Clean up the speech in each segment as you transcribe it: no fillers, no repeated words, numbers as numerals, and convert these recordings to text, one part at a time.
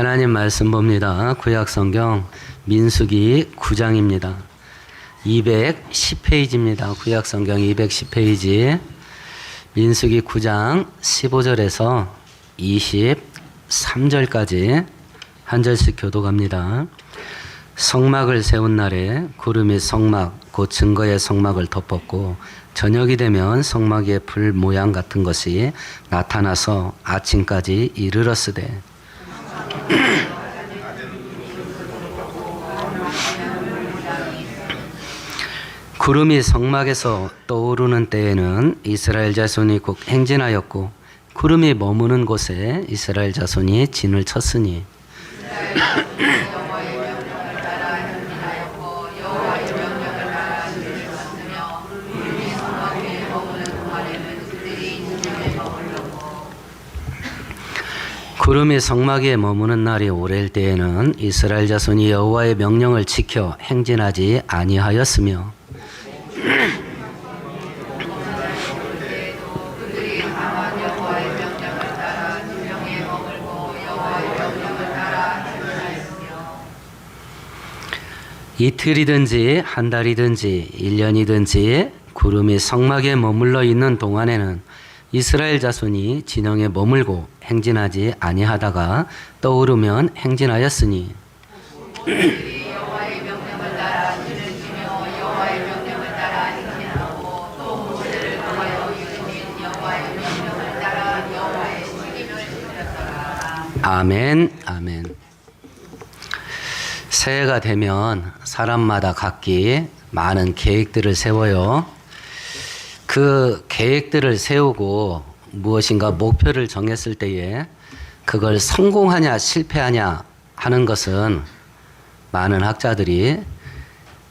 하나님 말씀 봅니다. 구약성경 민수기 9장입니다. 210페이지입니다. 구약성경 210페이지 민수기 9장 15절에서 23절까지 한 절씩 교독합니다. 성막을 세운 날에 구름이 성막 곧 증거의 성막을 덮었고 저녁이 되면 성막 위에 불 모양 같은 것이 나타나서 아침까지 이르렀으되 구름이 성막에서 떠오르는 때에는 이스라엘 자손이 곧 행진하였고 구름이 머무는 곳에 이스라엘 자손이 진을 쳤으니 구름이 성막 위에 머무는 날이 오래일 때에는 이스라엘 자손이 여호와의 명령을 지켜 행진하지 아니하였으며 이틀이든지 한 달이든지 1년이든지 구름이 성막에 머물러 있는 동안에는 이스라엘 자손이 진영에 머물고 행진하지 아니하다가 떠오르면 행진하였으니 아멘, 아멘. 새해가 되면 사람마다 각기 많은 계획들을 세워요. 그 계획들을 세우고 무엇인가 목표를 정했을 때에 그걸 성공하냐 실패하냐 하는 것은 많은 학자들이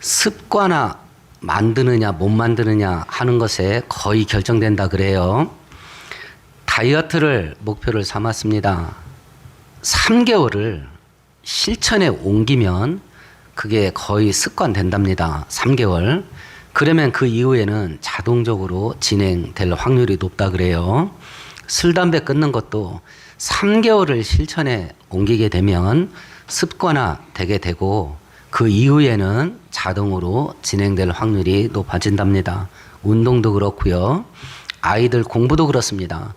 습관화 만드느냐 못 만드느냐 하는 것에 거의 결정된다 그래요. 다이어트를 목표를 삼았습니다. 3개월을 실천에 옮기면 그게 거의 습관된답니다. 3개월. 그러면 그 이후에는 자동적으로 진행될 확률이 높다 그래요. 술, 담배 끊는 것도 3개월을 실천에 옮기게 되면 습관화 되게 되고 그 이후에는 자동으로 진행될 확률이 높아진답니다. 운동도 그렇고요. 아이들 공부도 그렇습니다.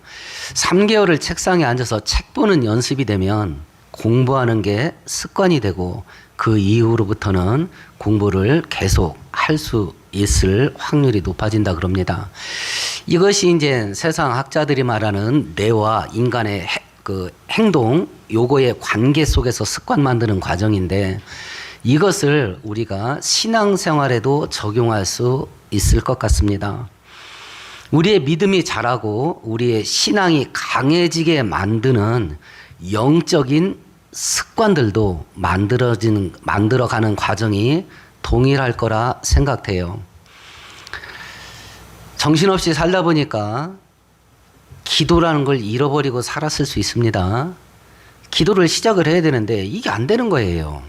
3개월을 책상에 앉아서 책 보는 연습이 되면 공부하는 게 습관이 되고 그 이후로부터는 공부를 계속 할 수 있을 확률이 높아진다 그럽니다. 이것이 이제 세상 학자들이 말하는 뇌와 인간의 그 행동, 요거의 관계 속에서 습관 만드는 과정인데 이것을 우리가 신앙생활에도 적용할 수 있을 것 같습니다. 우리의 믿음이 자라고 우리의 신앙이 강해지게 만드는 영적인 습관들도 만들어가는 과정이 동일할 거라 생각돼요. 정신없이 살다 보니까 기도라는 걸 잃어버리고 살았을 수 있습니다. 기도를 시작을 해야 되는데 이게 안 되는 거예요.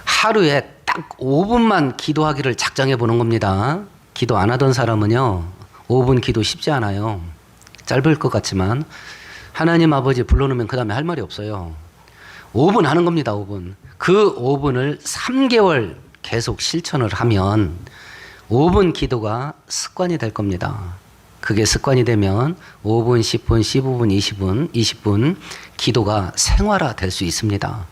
하루에 딱 5분만 기도하기를 작정해 보는 겁니다. 기도 안 하던 사람은요, 5분 기도 쉽지 않아요. 짧을 것 같지만 하나님 아버지 불러놓으면 그 다음에 할 말이 없어요. 5분 하는 겁니다. 5분. 그 5분을 3개월 계속 실천을 하면 5분 기도가 습관이 될 겁니다. 그게 습관이 되면 5분, 10분, 15분, 20분 기도가 생활화 될 수 있습니다.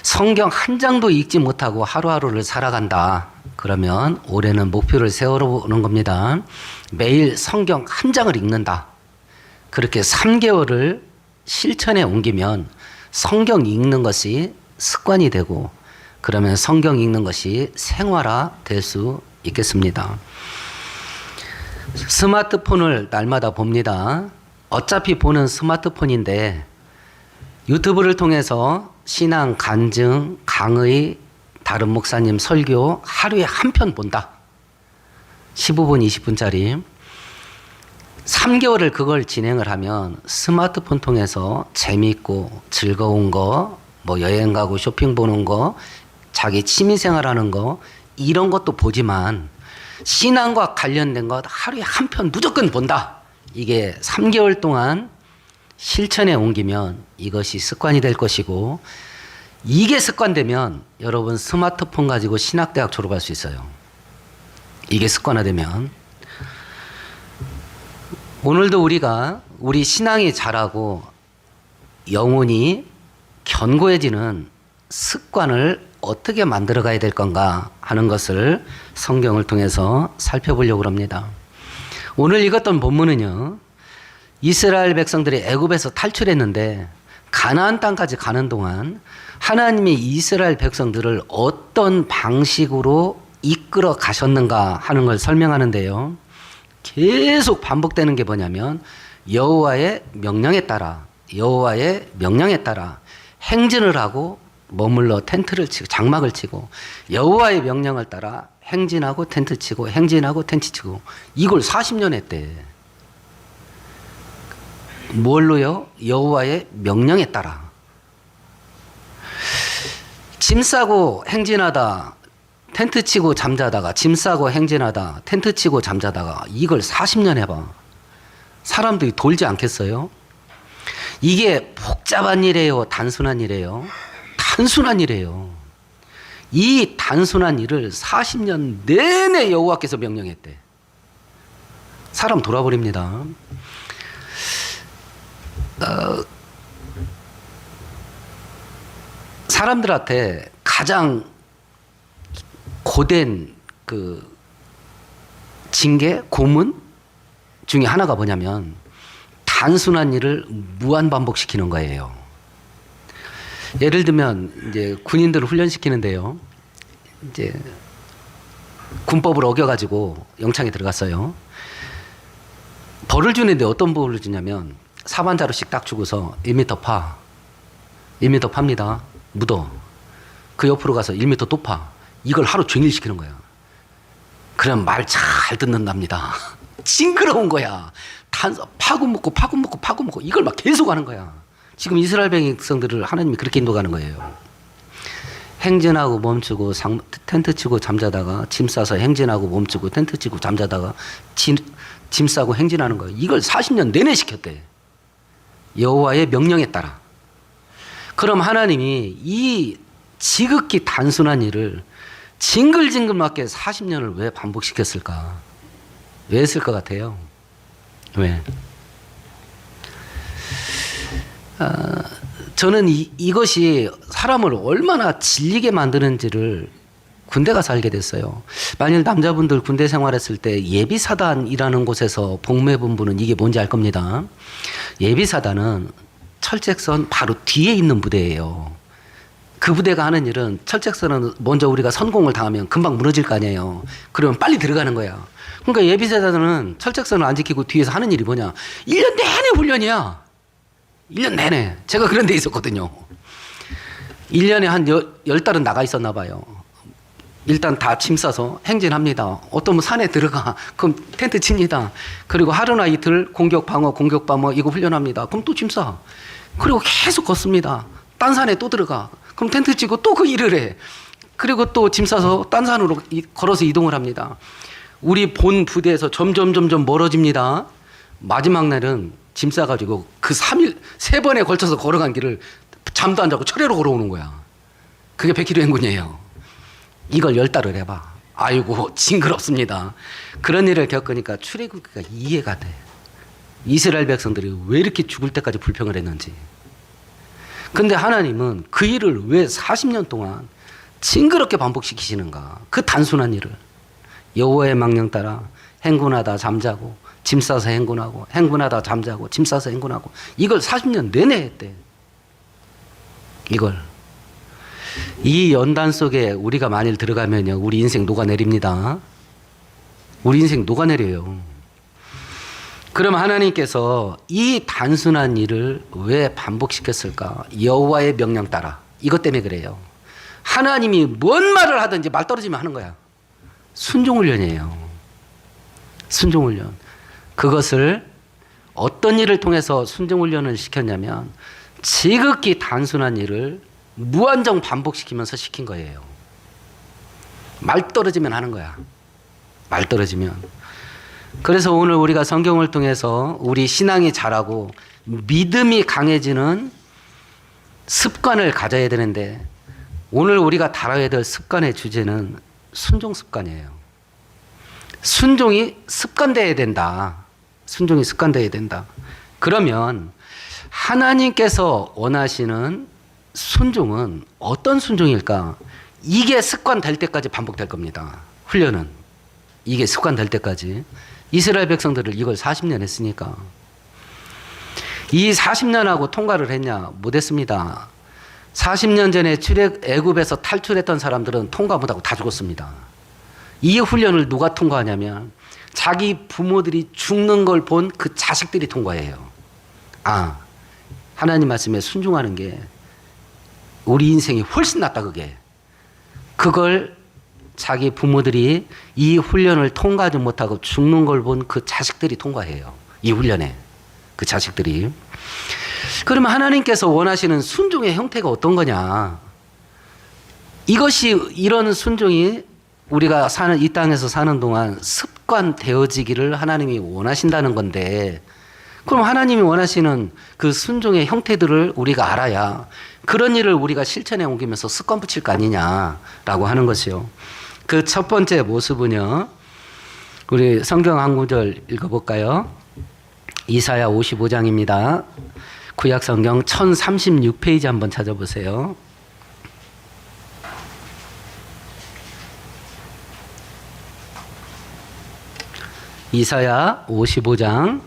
성경 한 장도 읽지 못하고 하루하루를 살아간다. 그러면 올해는 목표를 세워보는 겁니다. 매일 성경 한 장을 읽는다. 그렇게 3개월을 실천에 옮기면 성경 읽는 것이 습관이 되고 그러면 성경 읽는 것이 생활화 될 수 있겠습니다. 스마트폰을 날마다 봅니다. 어차피 보는 스마트폰인데 유튜브를 통해서 신앙 간증, 강의, 다른 목사님 설교 하루에 한 편 본다. 15분, 20분짜리. 3개월을 그걸 진행을 하면 스마트폰 통해서 재미있고 즐거운 거, 뭐 여행 가고 쇼핑 보는 거, 자기 취미생활 하는 거 이런 것도 보지만 신앙과 관련된 것 하루에 한 편 무조건 본다. 이게 3개월 동안 실천에 옮기면 이것이 습관이 될 것이고, 이게 습관되면 여러분 스마트폰 가지고 신학대학 졸업할 수 있어요. 이게 습관화되면. 오늘도 우리가 우리 신앙이 자라고 영혼이 견고해지는 습관을 어떻게 만들어 가야 될 건가 하는 것을 성경을 통해서 살펴보려고 합니다. 오늘 읽었던 본문은요, 이스라엘 백성들이 애굽에서 탈출했는데 가나안 땅까지 가는 동안 하나님이 이스라엘 백성들을 어떤 방식으로 이끌어 가셨는가 하는 걸 설명하는데요. 계속 반복되는 게 뭐냐면 여호와의 명령에 따라 행진을 하고 머물러 텐트를 치고 장막을 치고, 여호와의 명령을 따라 행진하고 텐트 치고 행진하고 텐트 치고, 이걸 40년 했대. 뭘로요? 여호와의 명령에 따라. 짐 싸고 행진하다 텐트 치고 잠자다가, 짐 싸고 행진하다 텐트 치고 잠자다가, 이걸 40년 해봐. 사람들이 돌지 않겠어요? 이게 복잡한 일이에요? 단순한 일이에요? 단순한 일이에요. 이 단순한 일을 40년 내내 여호와께서 명령했대. 사람 돌아버립니다. 사람들한테 가장 고된 그 징계, 고문 중에 하나가 뭐냐면 단순한 일을 무한 반복시키는 거예요. 예를 들면 이제 군인들을 훈련시키는데요. 이제 군법을 어겨가지고 영창에 들어갔어요. 벌을 주는데 어떤 벌을 주냐면 사반자루씩 딱 주고서 1m 파. 1m 팝니다. 묻어. 그 옆으로 가서 1m 또 파. 이걸 하루 종일 시키는 거야. 그럼 말 잘 듣는답니다. 징그러운 거야. 파고 먹고 이걸 막 계속 하는 거야. 지금 이스라엘 백성들을 하나님이 그렇게 인도가는 거예요. 행진하고 멈추고 텐트 치고 잠자다가, 짐 싸서 행진하고 멈추고 텐트 치고 잠자다가 짐 싸고 행진하는 거예요. 이걸 40년 내내 시켰대. 여호와의 명령에 따라. 그럼 하나님이 이 지극히 단순한 일을 징글징글맞게 40년을 왜 반복시켰을까? 왜 했을 것 같아요? 왜? 저는 이것이 사람을 얼마나 질리게 만드는지를 군대 가서 알게 됐어요. 만일 남자분들 군대 생활했을 때 예비사단이라는 곳에서 복무해본 분은 이게 뭔지 알 겁니다. 예비사단은 철책선 바로 뒤에 있는 부대예요. 그 부대가 하는 일은, 철책선은 먼저 우리가 선공을 당하면 금방 무너질 거 아니에요. 그러면 빨리 들어가는 거야. 그러니까 예비사단은 철책선을 안 지키고 뒤에서 하는 일이 뭐냐? 1년 내내 훈련이야. 1년 내내. 제가 그런 데 있었거든요. 1년에 한 10달은 나가 있었나 봐요. 일단 다 짐 싸서 행진합니다. 어떤 산에 들어가. 그럼 텐트 칩니다. 그리고 하루나 이틀 공격 방어 이거 훈련합니다. 그럼 또 짐 싸. 그리고 계속 걷습니다. 딴 산에 또 들어가. 그럼 텐트 치고 또 그 일을 해. 그리고 또 짐 싸서 딴 산으로 걸어서 이동을 합니다. 우리 본 부대에서 점점 멀어집니다. 마지막 날은 짐 싸가지고 그 3일 3번에 걸쳐서 걸어간 길을 잠도 안 자고 철회로 걸어오는 거야. 그게 100km 행군이에요. 이걸 10달을 해봐. 아이고 징그럽습니다. 그런 일을 겪으니까 출애굽기가 이해가 돼. 이스라엘 백성들이 왜 이렇게 죽을 때까지 불평을 했는지. 근데 하나님은 그 일을 왜 40년 동안 징그럽게 반복시키시는가? 그 단순한 일을. 여호와의 명령 따라 행군하다 잠자고, 짐 싸서 행군하고, 행군하다 잠자고, 짐 싸서 행군하고, 이걸 40년 내내 했대. 이걸. 이 연단 속에 우리가 만일 들어가면요, 우리 인생 녹아내립니다. 우리 인생 녹아내려요. 그럼 하나님께서 이 단순한 일을 왜 반복시켰을까? 여호와의 명령 따라. 이것 때문에 그래요. 하나님이 뭔 말을 하든지 말 떨어지면 하는 거야. 순종훈련이에요. 순종훈련. 그것을 어떤 일을 통해서 순종훈련을 시켰냐면 지극히 단순한 일을 무한정 반복시키면서 시킨 거예요. 말 떨어지면 하는 거야. 말 떨어지면. 그래서 오늘 우리가 성경을 통해서 우리 신앙이 자라고 믿음이 강해지는 습관을 가져야 되는데, 오늘 우리가 다뤄야 될 습관의 주제는 순종 습관이에요. 순종이 습관되어야 된다. 순종이 습관되어야 된다. 그러면 하나님께서 원하시는 순종은 어떤 순종일까? 이게 습관될 때까지 반복될 겁니다. 훈련은. 이게 습관될 때까지. 이스라엘 백성들을 이걸 40년 했으니까. 이 40년하고 통과를 했냐? 못했습니다. 40년 전에 애굽에서 탈출했던 사람들은 통과 못하고 다 죽었습니다. 이 훈련을 누가 통과하냐면 자기 부모들이 죽는 걸 본 그 자식들이 통과해요. 아, 하나님 말씀에 순종하는 게 우리 인생이 훨씬 낫다, 그게. 그걸 자기 부모들이 이 훈련을 통과하지 못하고 죽는 걸 본 그 자식들이 통과해요. 이 훈련에. 그 자식들이. 그러면 하나님께서 원하시는 순종의 형태가 어떤 거냐? 이것이, 이런 순종이 우리가 사는, 이 땅에서 사는 동안 습관되어지기를 하나님이 원하신다는 건데, 그럼 하나님이 원하시는 그 순종의 형태들을 우리가 알아야 그런 일을 우리가 실천에 옮기면서 습관 붙일 거 아니냐라고 하는 것이요. 그 첫 번째 모습은요, 우리 성경 한 구절 읽어볼까요? 이사야 55장입니다. 구약 성경 1036페이지 한번 찾아보세요. 이사야 55장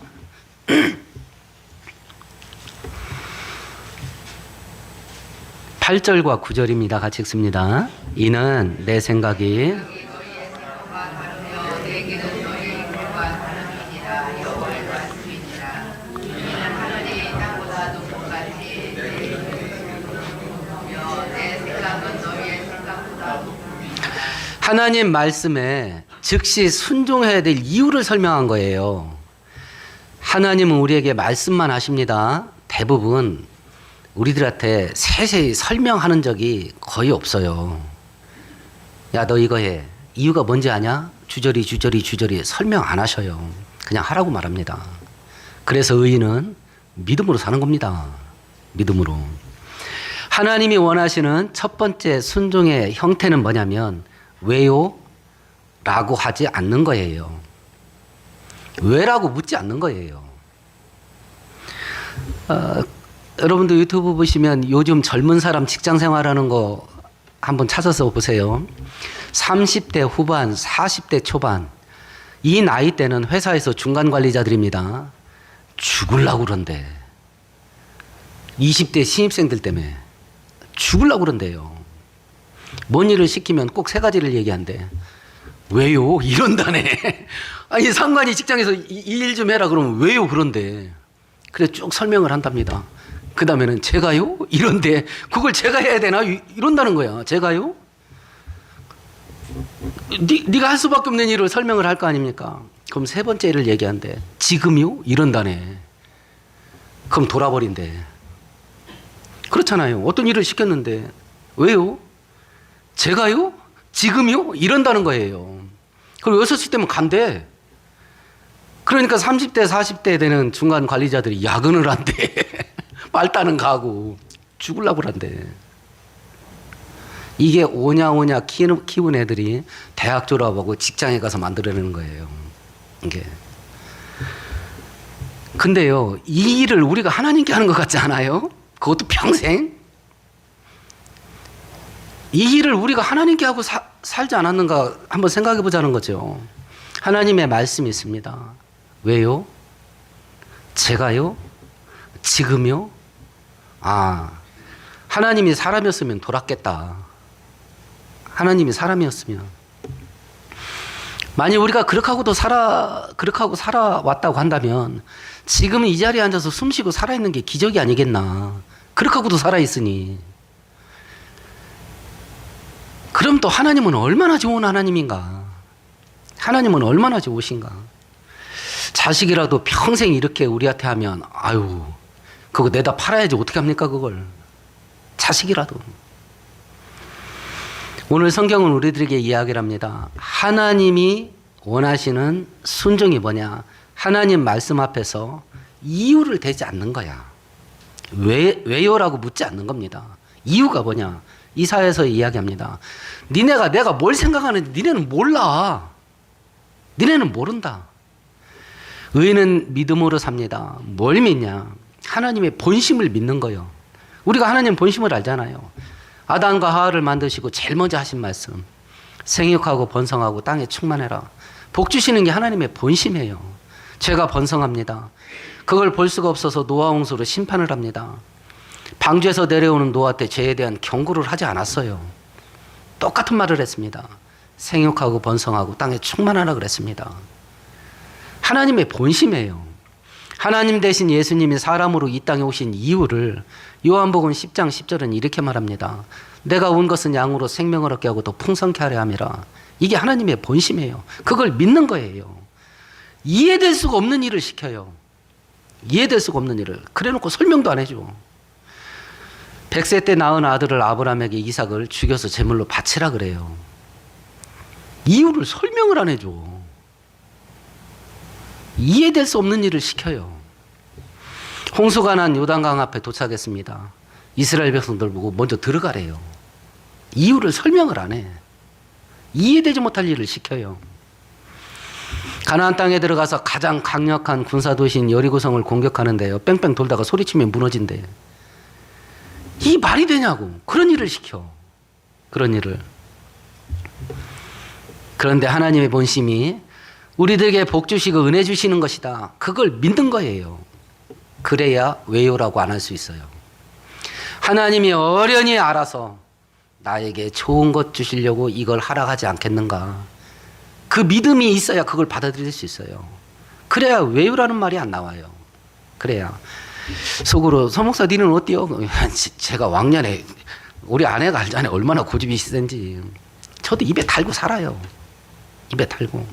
8절과 9절입니다. 같이 읽습니다. 이는 내 생각이 하나님 말씀에 즉시 순종해야 될 이유를 설명한 거예요. 하나님은 우리에게 말씀만 하십니다. 대부분 우리들한테 세세히 설명하는 적이 거의 없어요. 야, 너 이거 해. 이유가 뭔지 아냐? 주저리 설명 안 하셔요. 그냥 하라고 말합니다. 그래서 의인은 믿음으로 사는 겁니다. 믿음으로. 하나님이 원하시는 첫 번째 순종의 형태는 뭐냐면 왜요? 라고 하지 않는 거예요. 왜라고 묻지 않는 거예요. 여러분들 유튜브 보시면 요즘 젊은 사람 직장 생활하는 거 한번 찾아서 보세요. 30대 후반, 40대 초반, 이 나이 때는 회사에서 중간 관리자들입니다. 죽으려고 그런대. 20대 신입생들 때문에 죽으려고 그런대요. 뭔 일을 시키면 꼭 세 가지를 얘기한대. 왜요? 이런다네. 아니, 상관이 직장에서 이 일 좀 해라 그러면 왜요? 그런데. 그래 쭉 설명을 한답니다. 그 다음에는 제가요? 이런데 그걸 제가 해야 되나? 이런다는 거야. 제가요? 네가 할 수밖에 없는 일을 설명을 할 거 아닙니까? 그럼 세 번째 일을 얘기한대. 지금요? 이런다네. 그럼 돌아버린대. 그렇잖아요. 어떤 일을 시켰는데 왜요? 제가요? 지금요? 이런다는 거예요. 그리고 6시 되면 간대. 그러니까 30대, 40대 되는 중간 관리자들이 야근을 한대. 말따는 가고 죽으려고 한대. 이게 오냐 키운 애들이 대학 졸업하고 직장에 가서 만들어내는 거예요. 이게. 근데요, 이 일을 우리가 하나님께 하는 것 같지 않아요? 그것도 평생? 이 일을 우리가 하나님께 하고 살지 않았는가 한번 생각해 보자는 거죠. 하나님의 말씀이 있습니다. 왜요? 제가요? 지금요? 아, 하나님이 사람이었으면 돌았겠다. 하나님이 사람이었으면. 만약 우리가 그렇게 하고 살아왔다고 한다면 지금 이 자리에 앉아서 숨 쉬고 살아있는 게 기적이 아니겠나. 그렇게 하고도 살아있으니. 그럼 또 하나님은 얼마나 좋은 하나님인가. 하나님은 얼마나 좋으신가. 자식이라도 평생 이렇게 우리한테 하면 아유, 그거 내다 팔아야지 어떻게 합니까 그걸. 자식이라도. 오늘 성경은 우리들에게 이야기를 합니다. 하나님이 원하시는 순종이 뭐냐? 하나님 말씀 앞에서 이유를 대지 않는 거야. 왜요라고 묻지 않는 겁니다. 이유가 뭐냐? 이사야에서 이야기합니다. 니네가 내가 뭘 생각하는지 니네는 몰라. 니네는 모른다. 의인은 믿음으로 삽니다. 뭘 믿냐? 하나님의 본심을 믿는 거요. 우리가 하나님 본심을 알잖아요. 아담과 하와를 만드시고 제일 먼저 하신 말씀. 생육하고 번성하고 땅에 충만해라. 복 주시는 게 하나님의 본심이에요. 죄가 번성합니다. 그걸 볼 수가 없어서 노아 홍수로 심판을 합니다. 방주에서 내려오는 노아 때 죄에 대한 경고를 하지 않았어요. 똑같은 말을 했습니다. 생육하고 번성하고 땅에 충만하라 그랬습니다. 하나님의 본심이에요. 하나님 대신 예수님이 사람으로 이 땅에 오신 이유를 요한복음 10장 10절은 이렇게 말합니다. 내가 온 것은 양으로 생명을 얻게 하고 더 풍성케 하려 함이라. 이게 하나님의 본심이에요. 그걸 믿는 거예요. 이해될 수가 없는 일을 시켜요. 이해될 수가 없는 일을. 그래놓고 설명도 안 해줘. 100세 때 낳은 아들을 아브라함에게 이삭을 죽여서 제물로 바치라 그래요. 이유를 설명을 안 해줘. 이해될 수 없는 일을 시켜요. 홍수가 난 요단강 앞에 도착했습니다. 이스라엘 백성들 보고 먼저 들어가래요. 이유를 설명을 안 해. 이해되지 못할 일을 시켜요. 가나안 땅에 들어가서 가장 강력한 군사도시인 여리고성을 공격하는데요. 뺑뺑 돌다가 소리치면 무너진대. 이 말이 되냐고. 그런 일을 시켜. 그런 일을. 그런데 하나님의 본심이 우리들에게 복 주시고 은혜 주시는 것이다. 그걸 믿는 거예요. 그래야 왜요라고 안 할 수 있어요. 하나님이 어련히 알아서 나에게 좋은 것 주시려고 이걸 하라고 하지 않겠는가. 그 믿음이 있어야 그걸 받아들일 수 있어요. 그래야 왜요라는 말이 안 나와요. 그래야. 속으로 서 목사 니는 어때요? 제가 왕년에 우리 아내가 알잖아요. 얼마나 고집이 센지. 저도 입에 달고 살아요. 입에 달고.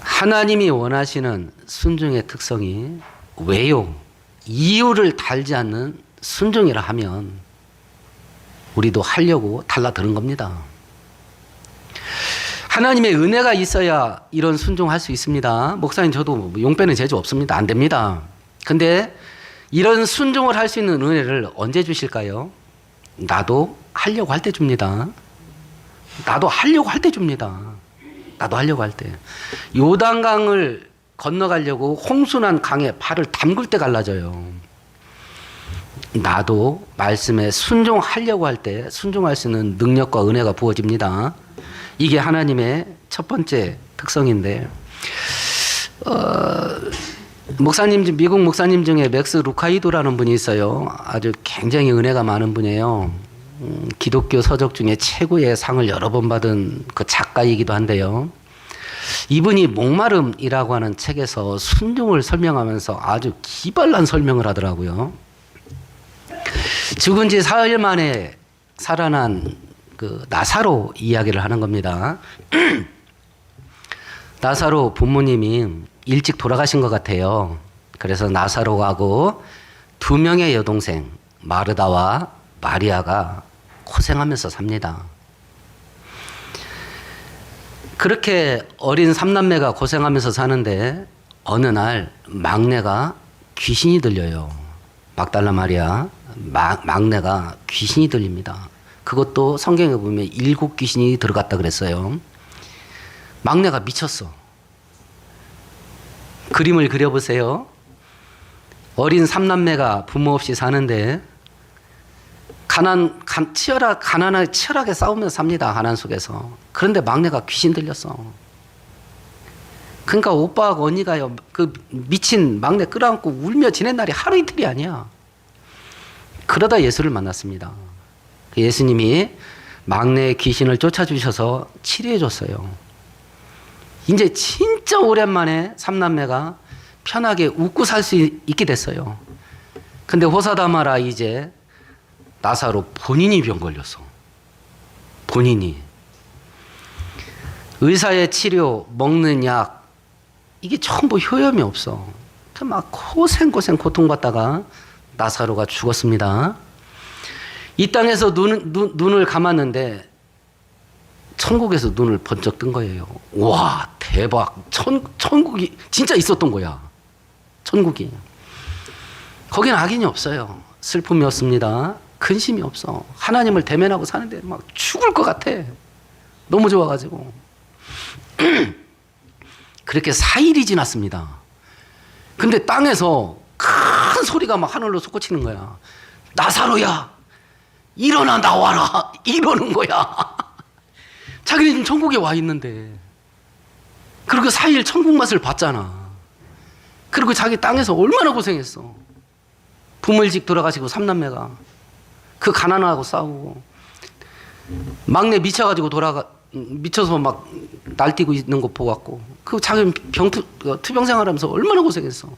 하나님이 원하시는 순종의 특성이 왜요? 이유를 달지 않는 순종이라 하면 우리도 하려고 달라드는 겁니다. 하나님의 은혜가 있어야 이런 순종할 수 있습니다. 목사님 저도 용 빼는 재주 없습니다. 안 됩니다. 근데 이런 순종을 할 수 있는 은혜를 언제 주실까요? 나도 하려고 할 때 줍니다. 나도 하려고 할 때 줍니다. 나도 하려고 할 때. 요단강을 건너가려고 홍수난 강에 발을 담글 때 갈라져요. 나도 말씀에 순종하려고 할 때 순종할 수 있는 능력과 은혜가 부어집니다. 이게 하나님의 첫 번째 특성인데 목사님, 미국 목사님 중에 맥스 루카이도라는 분이 있어요. 아주 굉장히 은혜가 많은 분이에요. 기독교 서적 중에 최고의 상을 여러 번 받은 그 작가이기도 한데요. 이분이 목마름이라고 하는 책에서 순종을 설명하면서 아주 기발난 설명을 하더라고요. 죽은 지 사흘 만에 살아난 그 나사로 이야기를 하는 겁니다. 나사로 부모님이 일찍 돌아가신 것 같아요. 그래서 나사로하고 두 명의 여동생 마르다와 마리아가 고생하면서 삽니다. 그렇게 어린 삼남매가 고생하면서 사는데 어느 날 막내가 귀신이 들려요. 막달라 마리아 막내가 귀신이 들립니다. 그것도 성경에 보면 7 귀신이 들어갔다 그랬어요. 막내가 미쳤어. 그림을 그려보세요. 어린 삼남매가 부모 없이 사는데 가난하게 치열하게 싸우면서 삽니다. 가난 속에서. 그런데 막내가 귀신 들렸어. 그러니까 오빠하고 언니가요, 그 미친 막내 끌어안고 울며 지낸 날이 하루 이틀이 아니야. 그러다 예수를 만났습니다. 예수님이 막내의 귀신을 쫓아주셔서 치료해 줬어요. 이제 진짜 오랜만에 삼남매가 편하게 웃고 살 수 있게 됐어요. 근데 호사다마라 이제 나사로 본인이 병 걸렸어. 본인이. 의사의 치료, 먹는 약, 이게 전부 효험이 없어. 막 고통받다가 나사로가 죽었습니다. 이 땅에서 눈을 감았는데 천국에서 눈을 번쩍 뜬 거예요. 와, 대박. 천국이 진짜 있었던 거야. 천국이. 거긴 악인이 없어요. 슬픔이 없습니다. 근심이 없어. 하나님을 대면하고 사는데 막 죽을 것 같아. 너무 좋아가지고. 그렇게 4일이 지났습니다. 근데 땅에서 큰 소리가 막 하늘로 솟구치는 거야. 나사로야, 일어나 나와라. 이러는 거야. 자기는 지금 천국에 와 있는데. 그리고 4일 천국 맛을 봤잖아. 그리고 자기 땅에서 얼마나 고생했어. 부물직 돌아가시고 3남매가 그 가난하고 싸우고, 막내 미쳐가지고 미쳐서 막 날뛰고 있는 거 보았고, 그 자기 투병 생활하면서 얼마나 고생했어.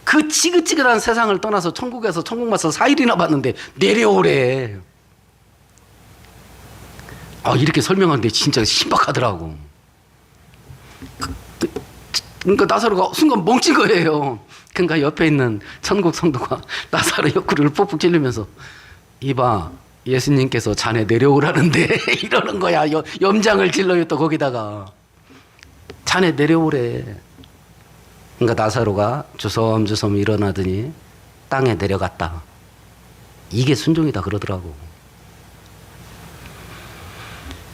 그 지긋지긋한 세상을 떠나서 천국에서 천국 맛을 4일이나 봤는데 내려오래. 이렇게 설명하는데 진짜 신박하더라고. 그러니까 나사로가 순간 멈춘 거예요. 그러니까 옆에 있는 천국 성도가 나사로 옆구리를 푹푹 찔리면서, 이봐, 예수님께서 자네 내려오라는데 이러는 거야. 염장을 질러요. 또 거기다가 자네 내려오래. 그러니까 나사로가 주섬주섬 일어나더니 땅에 내려갔다. 이게 순종이다 그러더라고.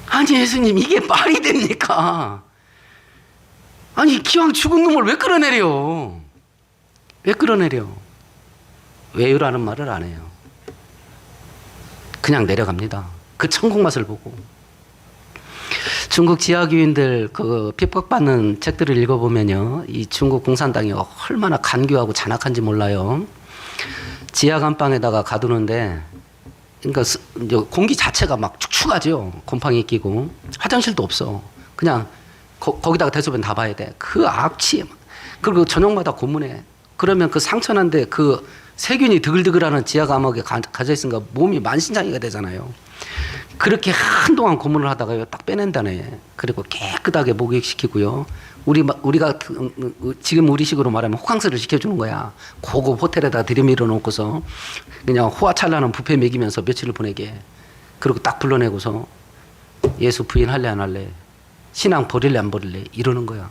아니 예수님, 이게 말이 됩니까? 아니 기왕 죽은 놈을 왜 끌어내려? 왜 끌어내려? 왜요라는 말을 안 해요. 그냥 내려갑니다. 그 천국 맛을 보고. 중국 지하교인들 그 핍박받는 책들을 읽어보면요, 이 중국 공산당이 얼마나 간교하고 잔악한지 몰라요. 지하 감방에다가 가두는데, 그러니까 공기 자체가 막 축축하죠. 곰팡이 끼고 화장실도 없어. 그냥 거기다가 대소변 다 봐야 돼. 그 악취. 그리고 저녁마다 고문해. 그러면 그 상처난데 그 세균이 드글드글하는 지하 감옥에 가져 있으니까 몸이 만신창이가 되잖아요. 그렇게 한동안 고문을 하다가요, 딱 빼낸다네. 그리고 깨끗하게 목욕시키고요. 우리가 지금 우리식으로 말하면 호캉스를 시켜주는 거야. 고급 호텔에다 들이밀어 놓고서 그냥 호화찬란한 뷔페 먹이면서 며칠을 보내게. 그리고 딱 불러내고서 예수 부인할래 안 할래? 신앙 버릴래 안 버릴래? 이러는 거야.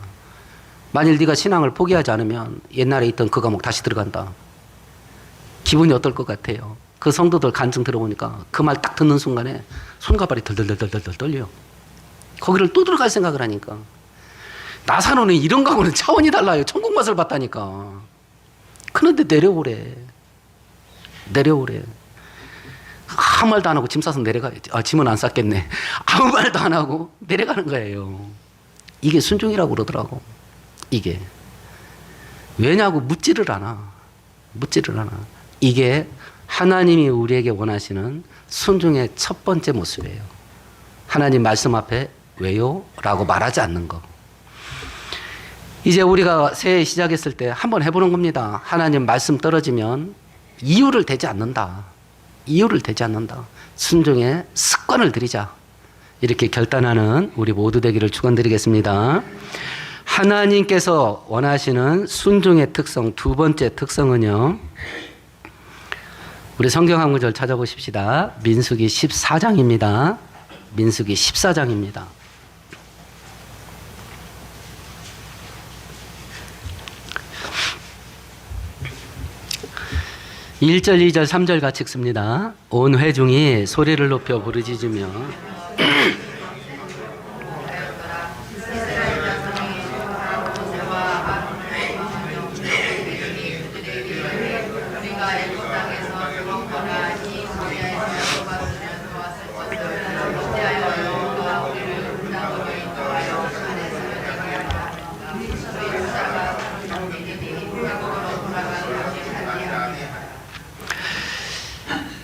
만일 네가 신앙을 포기하지 않으면 옛날에 있던 그 감옥 다시 들어간다. 기분이 어떨 것 같아요? 그 성도들 간증 들어보니까 그 말 딱 듣는 순간에 손과 발이 덜덜덜덜덜 떨려. 거기를 또 들어갈 생각을 하니까. 나사로는 이런 거하고는 차원이 달라요. 천국 맛을 봤다니까. 그런데 내려오래. 아무 말도 안 하고 짐 싸서 내려가야지. 짐은 안 쌌겠네. 아무 말도 안 하고 내려가는 거예요. 이게 순종이라고 그러더라고. 이게. 왜냐고 묻지를 않아. 이게 하나님이 우리에게 원하시는 순종의 첫 번째 모습이에요. 하나님 말씀 앞에 왜요? 라고 말하지 않는 거. 이제 우리가 새해 시작했을 때 한번 해보는 겁니다. 하나님 말씀 떨어지면 이유를 대지 않는다. 순종의 습관을 들이자. 이렇게 결단하는 우리 모두 되기를 축원드리겠습니다. 하나님께서 원하시는 순종의 특성, 두 번째 특성은요, 우리 성경 한 구절 찾아보십시다. 민수기 14장입니다. 민수기 14장입니다. 1절, 2절, 3절 같이 읽습니다. 온 회중이 소리를 높여 부르짖으며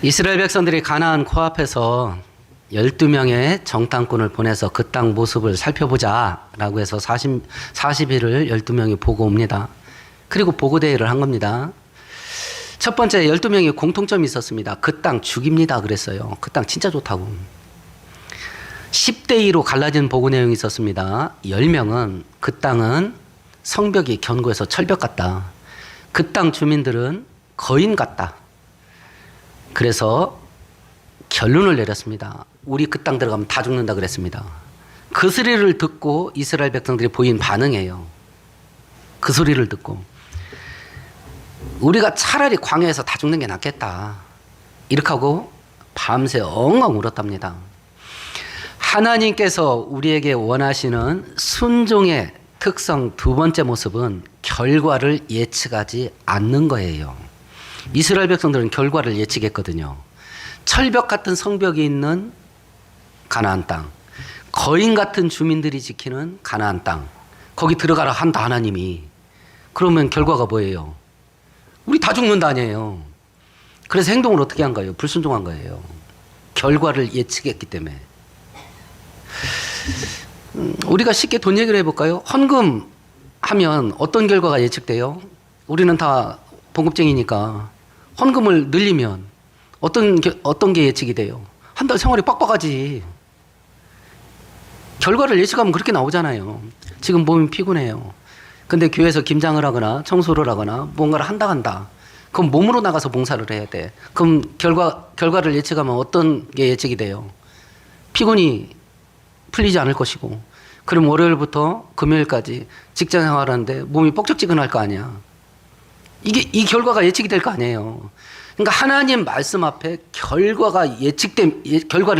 이스라엘 백성들이 가나안 코앞에서 12명의 정탐꾼을 보내서 그 땅 모습을 살펴보자 라고 해서 40일을 12명이 보고 옵니다. 그리고 보고대회를 한 겁니다. 첫 번째 12명의 공통점이 있었습니다. 그 땅 죽입니다 그랬어요. 그 땅 진짜 좋다고. 10대 2로 갈라진 보고 내용이 있었습니다. 10명은 그 땅은 성벽이 견고해서 철벽 같다. 그 땅 주민들은 거인 같다. 그래서 결론을 내렸습니다. 우리 그 땅 들어가면 다 죽는다 그랬습니다. 그 소리를 듣고 이스라엘 백성들이 보인 반응이에요. 그 소리를 듣고 우리가 차라리 광야에서 다 죽는 게 낫겠다 이렇게 하고 밤새 엉엉 울었답니다. 하나님께서 우리에게 원하시는 순종의 특성 두 번째 모습은 결과를 예측하지 않는 거예요. 이스라엘 백성들은 결과를 예측했거든요. 철벽 같은 성벽이 있는 가나안 땅, 거인 같은 주민들이 지키는 가나안 땅, 거기 들어가라 한다 하나님이. 그러면 결과가 뭐예요? 우리 다 죽는다 아니에요. 그래서 행동을 어떻게 한 거예요? 불순종한 거예요. 결과를 예측했기 때문에. 우리가 쉽게 돈 얘기를 해볼까요? 헌금하면 어떤 결과가 예측돼요? 우리는 다 봉급쟁이니까 헌금을 늘리면 어떤 게 예측이 돼요? 한 달 생활이 빡빡하지. 결과를 예측하면 그렇게 나오잖아요. 지금 몸이 피곤해요. 근데 교회에서 김장을 하거나 청소를 하거나 뭔가를 한다. 그럼 몸으로 나가서 봉사를 해야 돼. 그럼 결과를 예측하면 어떤 게 예측이 돼요? 피곤이 풀리지 않을 것이고, 그럼 월요일부터 금요일까지 직장 생활하는데 몸이 뻑적지근할 거 아니야. 이 결과가 예측이 될 거 아니에요. 그러니까 하나님 말씀 앞에 결과를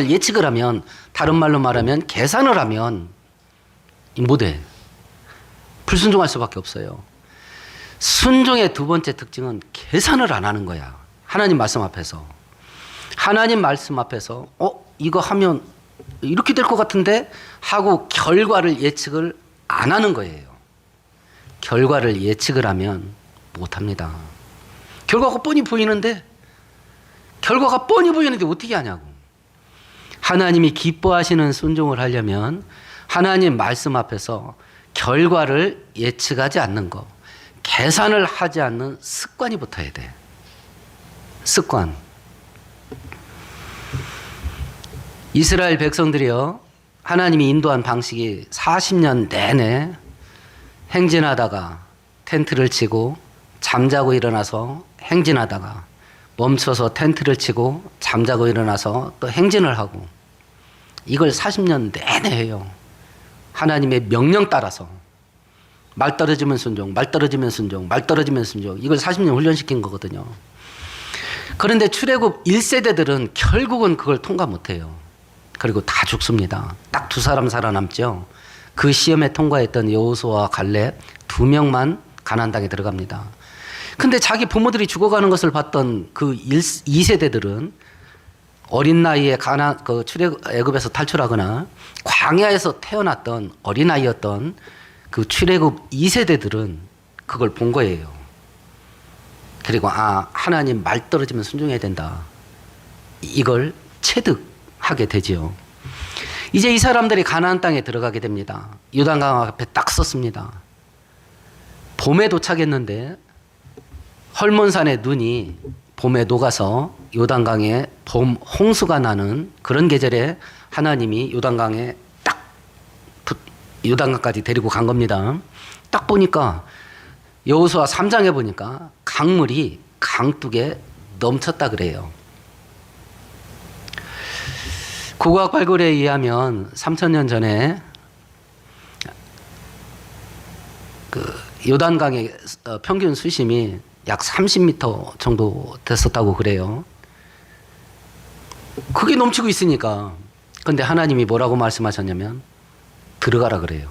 예측을 하면, 다른 말로 말하면 계산을 하면 못해. 불순종할 수밖에 없어요. 순종의 두 번째 특징은 계산을 안 하는 거야. 하나님 말씀 앞에서. 하나님 말씀 앞에서 이거 하면 이렇게 될 것 같은데 하고 결과를 예측을 안 하는 거예요. 결과를 예측을 하면 못합니다. 결과가 뻔히 보이는데 어떻게 하냐고. 하나님이 기뻐하시는 순종을 하려면 하나님 말씀 앞에서 결과를 예측하지 않는 거, 계산을 하지 않는 습관이 붙어야 돼. 습관. 이스라엘 백성들이요, 하나님이 인도한 방식이 40년 내내 행진하다가 텐트를 치고 잠자고 일어나서 행진하다가 멈춰서 텐트를 치고 잠자고 일어나서 또 행진을 하고, 이걸 40년 내내 해요. 하나님의 명령 따라서. 말 떨어지면 순종, 말 떨어지면 순종, 말 떨어지면 순종. 이걸 40년 훈련시킨 거거든요. 그런데 출애굽 1세대들은 결국은 그걸 통과 못해요. 그리고 다 죽습니다. 딱 두 사람 살아남죠. 그 시험에 통과했던 여호수아와 갈렙 2명만 가나안 땅에 들어갑니다. 근데 자기 부모들이 죽어가는 것을 봤던 그 2세대들은 어린 나이에 애굽에서 탈출하거나 광야에서 태어났던 어린아이였던 그 출애굽 2세대들은 그걸 본 거예요. 그리고 하나님 말 떨어지면 순종해야 된다. 이걸 체득하게 되지요. 이제 이 사람들이 가나안 땅에 들어가게 됩니다. 요단강 앞에 딱 섰습니다. 봄에 도착했는데 헐몬산의 눈이 봄에 녹아서 요단강에 봄 홍수가 나는 그런 계절에 하나님이 요단강에 요단강까지 데리고 간 겁니다. 딱 보니까 여호수아 3장에 보니까 강물이 강둑에 넘쳤다 그래요. 고고학 발굴에 의하면 3000년 전에 그 요단강의 평균 수심이 약 30m 정도 됐었다고 그래요. 그게 넘치고 있으니까. 근데 하나님이 뭐라고 말씀하셨냐면 들어가라 그래요.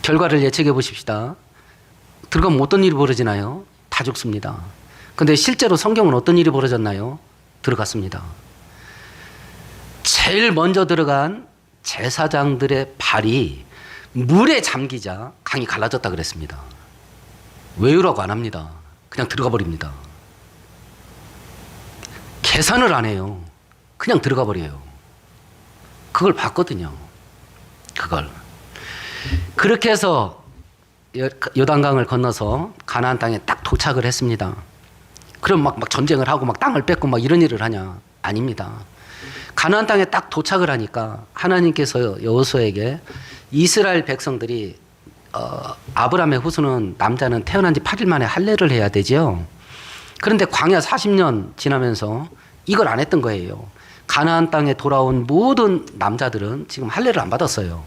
결과를 예측해 보십시다. 들어가면 어떤 일이 벌어지나요? 다 죽습니다. 근데 실제로 성경은 어떤 일이 벌어졌나요? 들어갔습니다. 제일 먼저 들어간 제사장들의 발이 물에 잠기자 강이 갈라졌다 그랬습니다. 왜요라고 안 합니다. 그냥 들어가 버립니다. 계산을 안 해요. 그냥 들어가 버려요. 그걸 봤거든요. 그걸. 그렇게 해서 요단강을 건너서 가나안 땅에 딱 도착을 했습니다. 그럼 막 전쟁을 하고 막 땅을 뺏고 막 이런 일을 하냐? 아닙니다. 가나안 땅에 딱 도착을 하니까 하나님께서 여호수아에게 이스라엘 백성들이 아브라함의 후손은 남자는 태어난 지 8일 만에 할례를 해야 되죠. 그런데 광야 40년 지나면서 이걸 안 했던 거예요. 가나안 땅에 돌아온 모든 남자들은 지금 할례를 안 받았어요.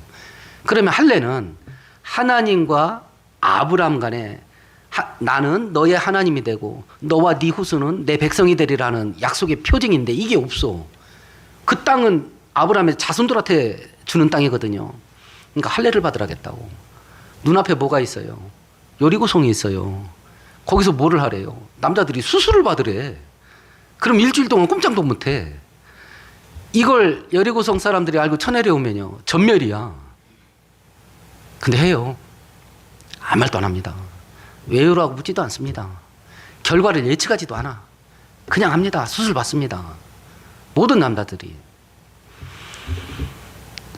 그러면 할례는 하나님과 아브람 간에 나는 너의 하나님이 되고 너와 네 후손은 내 백성이 되리라는 약속의 표징인데 이게 없어. 그 땅은 아브라함의 자손들한테 주는 땅이거든요. 그러니까 할례를 받으라겠다고. 눈앞에 뭐가 있어요? 여리고성이 있어요. 거기서 뭐를 하래요? 남자들이 수술을 받으래. 그럼 일주일 동안 꼼짝도 못해. 이걸 여리고성 사람들이 알고 쳐내려오면요 전멸이야. 근데 해요. 아무 말도 안 합니다. 왜요라고 묻지도 않습니다. 결과를 예측하지도 않아. 그냥 합니다. 수술 받습니다. 모든 남자들이.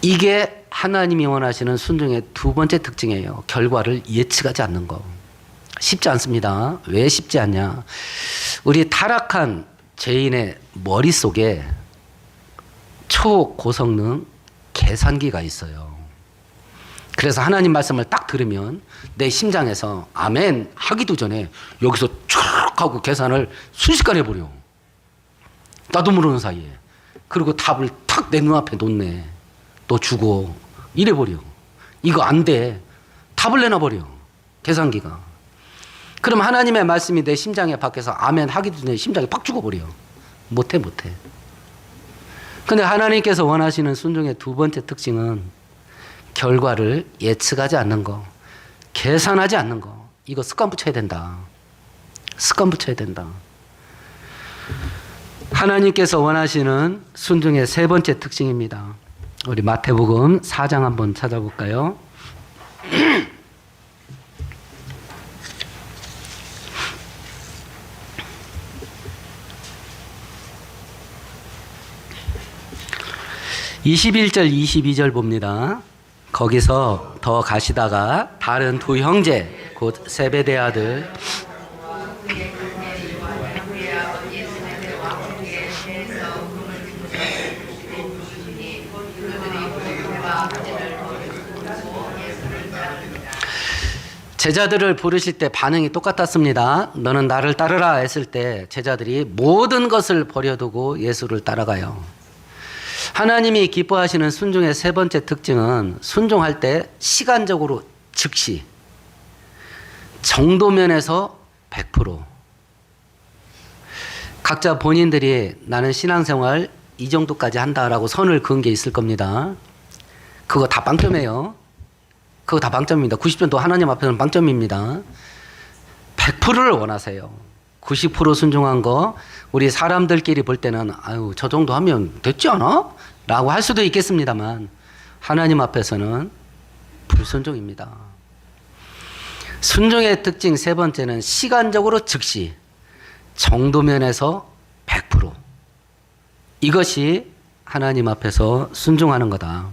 이게 하나님이 원하시는 순종의 두 번째 특징이에요. 결과를 예측하지 않는 거. 쉽지 않습니다. 왜 쉽지 않냐? 우리 타락한 죄인의 머릿속에 초고성능 계산기가 있어요. 그래서 하나님 말씀을 딱 들으면 내 심장에서 아멘 하기도 전에 여기서 쭉 하고 계산을 순식간에 해버려. 나도 모르는 사이에. 그리고 답을 탁 내 눈앞에 놓네. 너 죽어. 이래버려. 이거 안 돼. 답을 내놔버려. 계산기가. 그럼 하나님의 말씀이 내 심장에 밖에서 아멘 하기도 전에 심장이 팍 죽어버려. 못해. 근데 하나님께서 원하시는 순종의 두 번째 특징은 결과를 예측하지 않는 거, 계산하지 않는 거. 이거 습관 붙여야 된다. 습관 붙여야 된다. 하나님께서 원하시는 순종의 세 번째 특징입니다. 우리 마태복음 4장 한번 찾아볼까요? (21절) (22절) 봅니다. 거기서 더 가시다가 다른 두 형제 곧 세베대 아들 제자들을 부르실 때 반응이 똑같았습니다. 너는 나를 따르라 했을 때 제자들이 모든 것을 버려두고 예수를 따라가요. 하나님이 기뻐하시는 순종의 세 번째 특징은 순종할 때 시간적으로 즉시, 정도면에서 100%. 각자 본인들이 나는 신앙생활 이 정도까지 한다라고 선을 그은 게 있을 겁니다. 그거 다 빵점이에요. 그거 다 빵점입니다. 90점도 하나님 앞에서는 빵점입니다. 100%를 원하세요. 90% 순종한 거 우리 사람들끼리 볼 때는 아유 저 정도 하면 됐지 않아? 라고 할 수도 있겠습니다만 하나님 앞에서는 불순종입니다. 순종의 특징 세 번째는 시간적으로 즉시, 정도면에서 100%. 이것이 하나님 앞에서 순종하는 거다.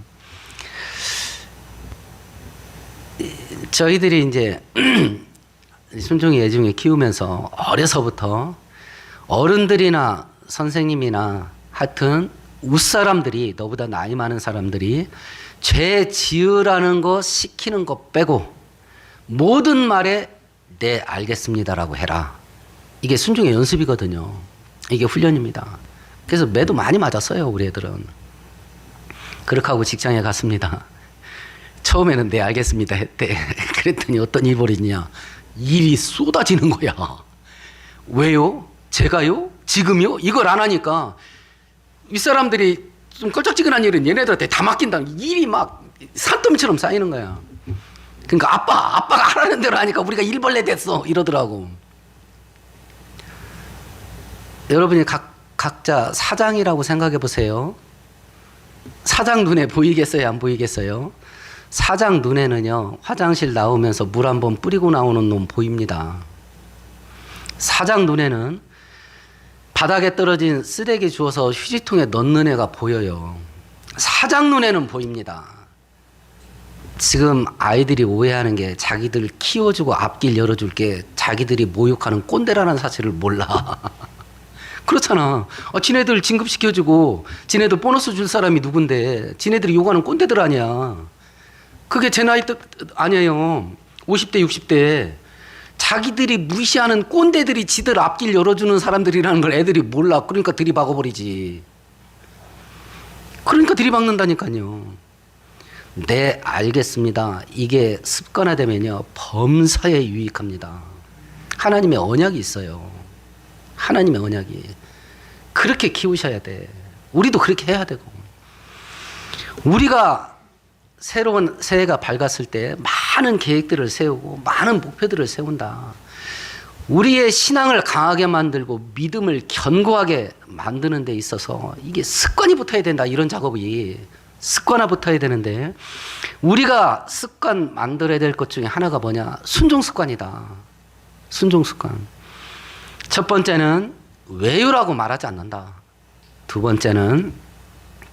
저희들이 이제 순종의 예중에 키우면서 어려서부터 어른들이나 선생님이나 하여튼 윗사람들이, 너보다 나이 많은 사람들이 죄 지으라는 거 시키는 거 빼고 모든 말에 네 알겠습니다라고 해라. 이게 순종의 연습이거든요. 이게 훈련입니다. 그래서 매도 많이 맞았어요. 우리 애들은. 그렇게 하고 직장에 갔습니다. 처음에는 네 알겠습니다 했대. 그랬더니 어떤 일이 벌어지냐. 일이 쏟아지는 거야. 왜요? 제가요? 지금요? 이걸 안 하니까 윗사람들이 좀 껄쩍지근한 일은 얘네들한테 다 맡긴다. 일이 막 산더미처럼 쌓이는 거야. 그러니까 아빠가 하라는 대로 하니까 우리가 일벌레 됐어 이러더라고. 여러분이 각자 사장이라고 생각해 보세요. 사장 눈에 보이겠어요? 안 보이겠어요? 사장 눈에는요, 화장실 나오면서 물 한 번 뿌리고 나오는 놈 보입니다. 사장 눈에는 바닥에 떨어진 쓰레기 주워서 휴지통에 넣는 애가 보여요. 사장 눈에는 보입니다. 지금 아이들이 오해하는 게 자기들 키워주고 앞길 열어줄게 자기들이 모욕하는 꼰대라는 사실을 몰라. 그렇잖아. 지네들 진급시켜주고 지네들 보너스 줄 사람이 누군데 지네들이 욕하는 꼰대들 아니야. 그게 제 나이 뜻 아니에요. 50대 60대 자기들이 무시하는 꼰대들이 지들 앞길 열어주는 사람들이라는 걸 애들이 몰라. 그러니까 들이박아버리지. 그러니까 들이박는다니까요. 네, 알겠습니다. 이게 습관화되면요, 범사에 유익합니다. 하나님의 언약이 있어요. 하나님의 언약이. 그렇게 키우셔야 돼. 우리도 그렇게 해야 되고. 우리가 새로운 새해가 밝았을 때 많은 계획들을 세우고 많은 목표들을 세운다. 우리의 신앙을 강하게 만들고 믿음을 견고하게 만드는 데 있어서 이게 습관이 붙어야 된다. 이런 작업이 습관화 붙어야 되는데, 우리가 습관 만들어야 될 것 중에 하나가 뭐냐? 순종 습관이다. 순종 습관. 첫 번째는 왜요라고 말하지 않는다. 두 번째는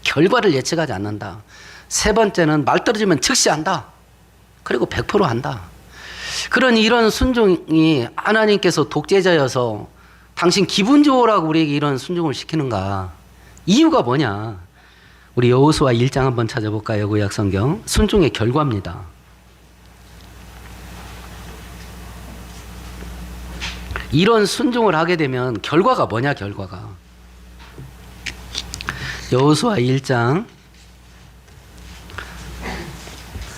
결과를 예측하지 않는다. 세 번째는 말 떨어지면 즉시 한다. 그리고 100% 한다. 그러니 이런 순종이 하나님께서 독재자여서 당신 기분 좋으라고 우리에게 이런 순종을 시키는가? 이유가 뭐냐? 우리 여호수아 1장 한번 찾아볼까요? 구약 성경. 순종의 결과입니다. 이런 순종을 하게 되면 결과가 뭐냐? 결과가. 여호수아 1장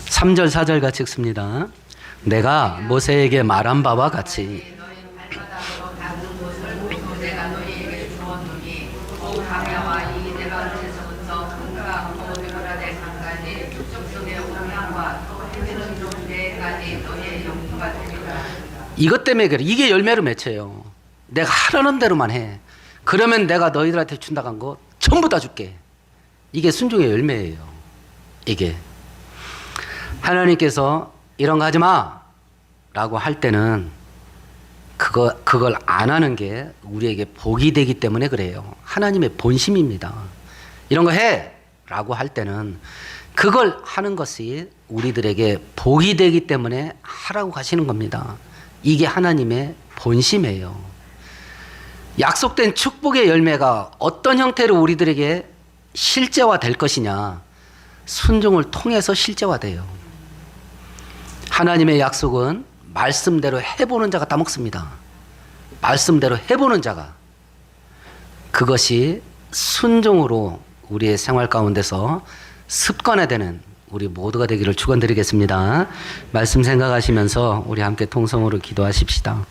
3절 4절 같이 읽습니다. 내가 모세에게 말한 바와 같이 이것 때문에 그래. 이게 열매로 맺혀요. 내가 하라는 대로만 해. 그러면 내가 너희들한테 준다고 한 거 전부 다 줄게. 이게 순종의 열매예요. 이게. 하나님께서 이런 거 하지 마! 라고 할 때는 그걸 안 하는 게 우리에게 복이 되기 때문에 그래요. 하나님의 본심입니다. 이런 거 해! 라고 할 때는 그걸 하는 것이 우리들에게 복이 되기 때문에 하라고 하시는 겁니다. 이게 하나님의 본심이에요. 약속된 축복의 열매가 어떤 형태로 우리들에게 실제화 될 것이냐? 순종을 통해서 실제화돼요. 하나님의 약속은 말씀대로 해보는 자가 따먹습니다. 말씀대로 해보는 자가. 그것이 순종으로 우리의 생활 가운데서 습관화되는 우리 모두가 되기를 축원드리겠습니다. 말씀 생각하시면서 우리 함께 통성으로 기도하십시다.